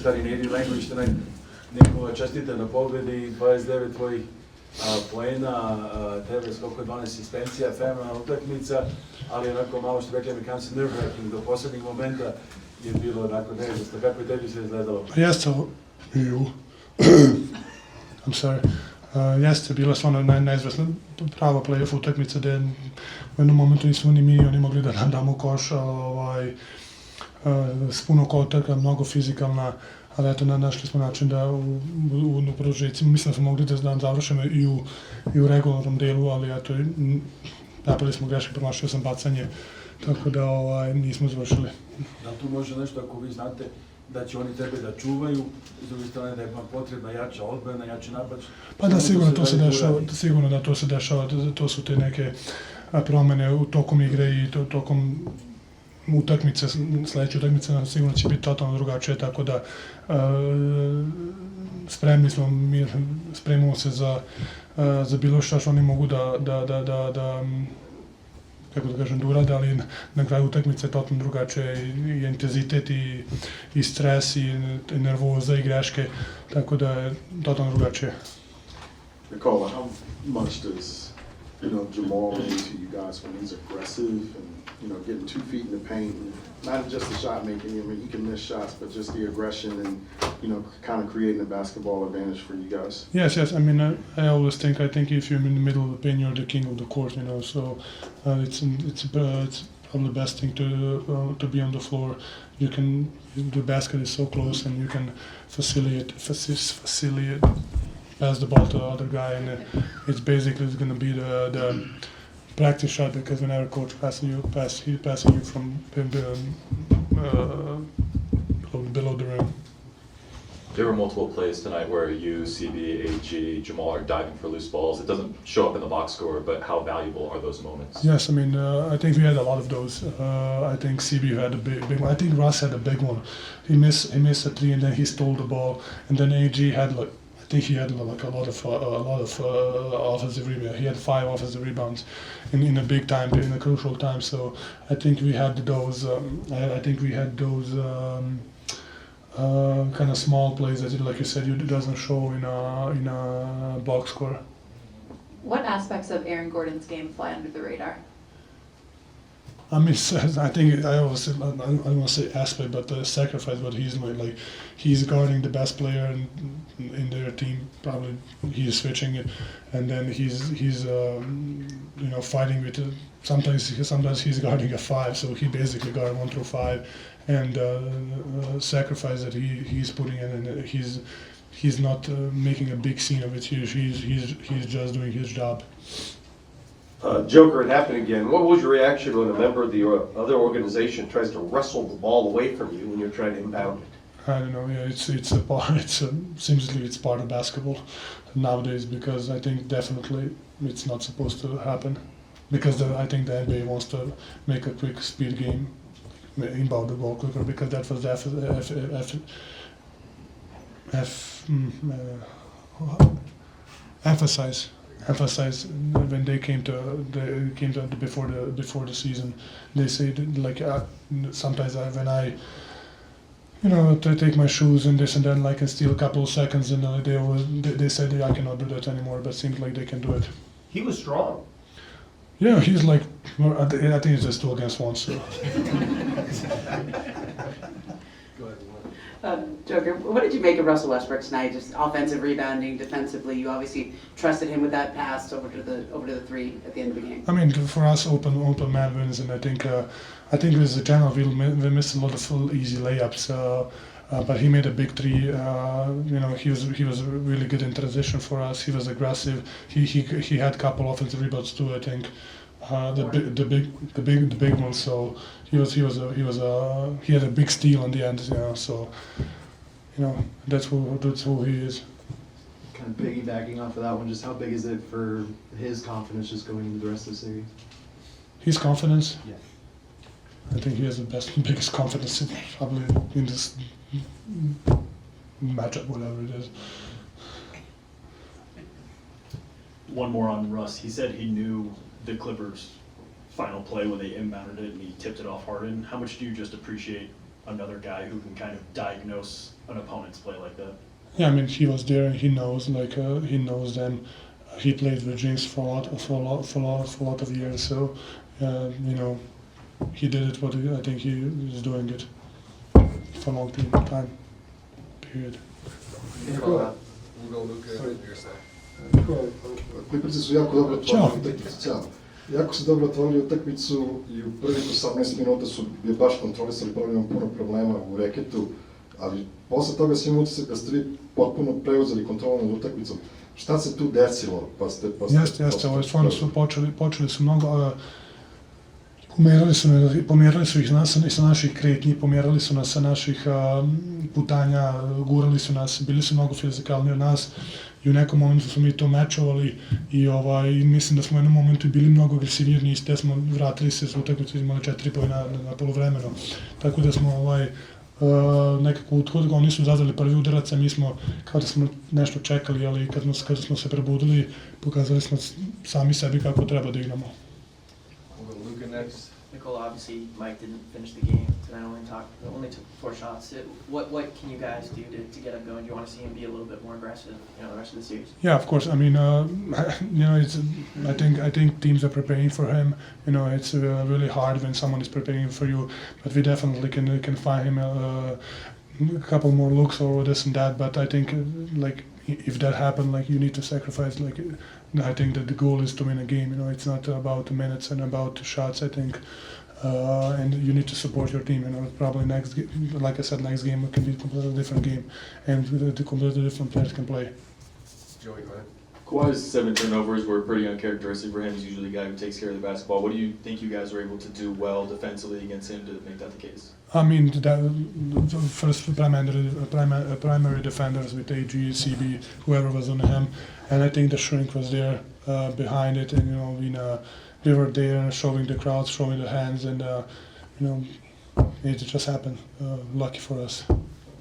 stari native language tonight. Nikola, čestite na pobjedi, 29 tvojih poena, tebe skoko 12 asistencija, fenomenalna utakmica, ali onako malo što rekli Amerikanci nerve-wracking do posljednjeg momenta je bilo onako neizvjesno. Kako je tebi sve izgledalo? Jeste, I'm sorry. Jeste bila stvarno neizvjesna prava play-off utakmica gdje u jednom momentu nismo ni mi oni mogli da nam damo koš, s puno kontaka, mnogo fizikalna, ali eto našli smo način da u produžecima, mislim da smo mogli da završimo i u regularnom delu, ali eto napravili smo greške, promašio sam bacanje, tako da nismo završili. Da tu može nešto ako vi znate da će oni tebe da čuvaju, s druge strane da je potrebna jača odbrana, jači napad? Pa da, sigurno da to se dešava, to su te neke promjene u tokom igre i tokom utakmice, sljedeće utakmice sigurno će biti totalno drugačije, tako da spremimo se za bilo što oni mogu da kako da kažem, da urade, ali na kraju utakmice je totalno drugačije i intenzitet i stres i nervoza i greške, tako da je totalno drugačije. Nikola, how much does Jamal mean to you guys when he's aggressive and getting 2 feet in the paint, and not just the shot making? I mean, he can miss shots, but just the aggression and kind of creating a basketball advantage for you guys. Yes. I mean, I always think if you're in the middle of the paint, you're the king of the court. So it's probably the best thing to be on the floor. The basket is so close, and you can facilitate pass the ball to the other guy, and it's basically going to be the practice shot, because whenever coach passing you from below the rim. There were multiple plays tonight where you, CB, AG, Jamal are diving for loose balls. It doesn't show up in the box score, but how valuable are those moments? Yes, I mean, I think we had a lot of those. I think CB had a big one. I think Russ had a big one. He missed a 3 and then he stole the ball, and then AG had a lot of offensive rebounds. He had 5 offensive rebounds in a big time, in a crucial time. So I think we had those. Kind of small plays that, like you said, it doesn't show in a box score. What aspects of Aaron Gordon's game fly under the radar? I mean, I think I don't want to say aspect, but the sacrifice. What he's like, he's guarding the best player in their team. Probably he's switching it, and then he's fighting with it. Sometimes he's guarding a 5, so he basically guard 1 through 5, and sacrifice that he's putting in, and he's not making a big scene of it. He's just doing his job. Joker, it happened again. What was your reaction when a member of the other organization tries to wrestle the ball away from you when you're trying to inbound it? I don't know. Yeah, it's a part. Seems it's part of basketball nowadays, because I think definitely it's not supposed to happen, because I think the NBA wants to make a quick speed game, inbound the ball quicker, because that was emphasize when they came to before the season. They say sometimes when I to take my shoes and this and then and steal a couple of seconds, and they said I cannot do that anymore, but it seems like they can do it. He was strong. Yeah, he's I think it's just 2 against 1. So. Joker, what did you make of Russell Westbrook tonight? Just offensive rebounding, defensively. You obviously trusted him with that pass over to the 3 at the end of the game. I mean, for us, open man wins, and I think as a general we missed a lot of easy layups. But he made a big 3. He was really good in transition for us. He was aggressive. He had a couple offensive rebounds too, I think. The big one. So he had a big steal in the end. So that's who he is. Kind of piggybacking off of that one, just how big is it for his confidence just going into the rest of the series? His confidence? Yeah. I think he has the biggest confidence probably in this matchup, whatever it is. One more on Russ. He said he knew the Clippers' final play when they inbounded it and he tipped it off Harden. How much do you just appreciate another guy who can kind of diagnose an opponent's play like that? Yeah, I mean he was there and he knows he knows them. He played with James for a lot of years, so you know he did it. What I think he is doing it for a long time period. Nikola, Clippersi su jako dobro otvorili utakmicu, ćao. Jako su dobro otvorili utakmicu i u prvih 18 minuta su je baš kontrolisali, imamo puno problema u reketu, ali posle toga sam imao utisak da ste vi potpuno preuzeli kontrolu nad utakmicom. Šta se tu desilo? Jeste, ovo stvarno su počeli su mnogo, pomjerali su ih sa naših kretnji, pomjerali su nas sa naših putanja, gurali su nas, bili su mnogo fizikalni od nas i u nekom momentu smo mi to mečovali i mislim da smo u jednom momentu bili mnogo agresivniji i te smo vratili se s utakmicu, imali 4 poena na poluvremenu. Tako da smo nekako uthodili, oni su zadali prvi udarac, a mi smo kao da smo nešto čekali, ali kad smo se probudili, pokazali smo sami sebi kako treba da igramo. Nikola, obviously Mike didn't finish the game tonight, only took 4 shots. What can you guys do to get him going? Do you want to see him be a little bit more aggressive, the rest of the series? Yeah, of course. I mean, it's. I think teams are preparing for him. It's really hard when someone is preparing for you, but we definitely can find him a couple more looks or this and that. But I think if that happened, you need to sacrifice. I think that the goal is to win a game. It's not about minutes and about shots. I think. And you need to support your team. Probably next game can be a completely different game, and the completely different players can play. Joey, go ahead. Kawhi's 7 turnovers were pretty uncharacteristic for him. He's usually a guy who takes care of the basketball. What do you think you guys were able to do well defensively against him to make that the case? I mean, the first primary defenders with AG, CB, whoever was on him, and I think the shrink was there behind it, and we were there showing the crowd, showing the hands, and it just happened. Lucky for us. Go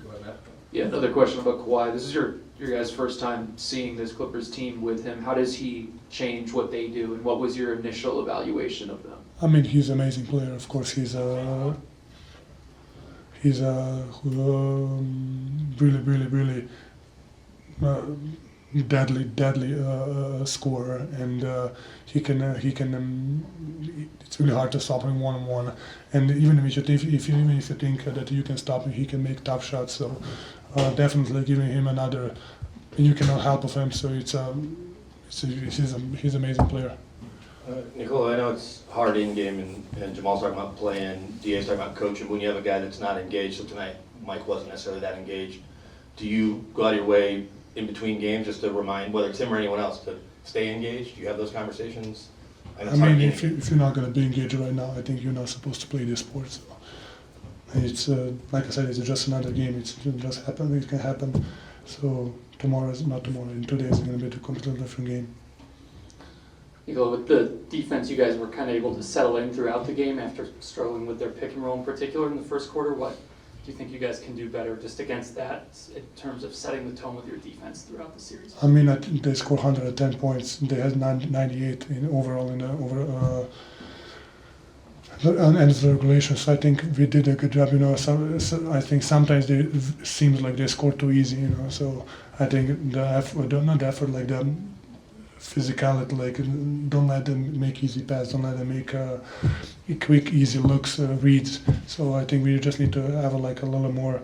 ahead, Matt. Yeah, another question about Kawhi. This is your guys' first time seeing this Clippers team with him. How does he change what they do, and what was your initial evaluation of them? I mean, he's an amazing player. Of course, he's a really deadly scorer, and he can. It's really hard to stop him one-on-one, and even if you think that you can stop him, he can make tough shots. So definitely giving him another, and you cannot help of him. So he's an amazing player. Nikola, I know it's hard in game, and Jamal's talking about playing, DA's talking about coaching. When you have a guy that's not engaged, so tonight Mike wasn't necessarily that engaged, do you go out of your way in between games just to remind, whether it's him or anyone else, to stay engaged? Do you have those conversations? I mean, if you're not going to be engaged right now, I think you're not supposed to play this sport. So it's like I said, it's just another game. It just happen. It can happen. So tomorrow is not tomorrow. In 2 days, it's going to be a completely different game. With the defense, you guys were kind of able to settle in throughout the game after struggling with their pick and roll in particular in the first quarter. What do you think you guys can do better just against that in terms of setting the tone with your defense throughout the series? I mean, I think they scored 110 points. They had 98 overall in the end of the regulation. So I think we did a good job. I think sometimes it seems like they scored too easy. So I think the physicality, don't let them make easy passes, don't let them make quick, easy looks, reads. So I think we just need to have a little more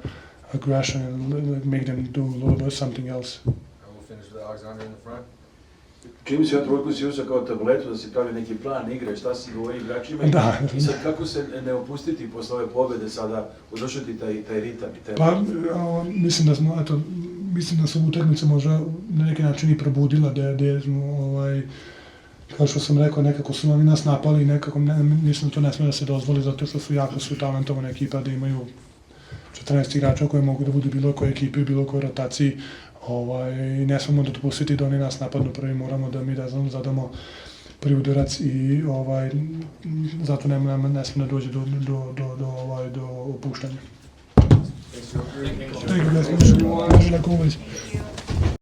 aggression and make them do a little bit something else. And we'll finish with Alexander in the front. Čim si otvorku si uzeo kao tabletu da si pravi neki plan igre, šta si govori igračima i sad kako se ne opustiti posle ove pobjede sada, održati taj ritam i tempo? Pa mislim da su utakmice možda na neki način i probudila, gdje kao što sam rekao, nekako su nas napali i nekako mislim to ne smije da se dozvoli zato što su jako talentovana ekipa, da imaju 14 igrača koji mogu da budu bilo koje ekipe, bilo koje rotaciji. Ne smemo da dopustiti da oni nas napadnu prvi, moramo da mi zadamo prvi udarac i zato ne smemo da dođe do opuštanja. Thanks, Joker. Thank you guys. Like always.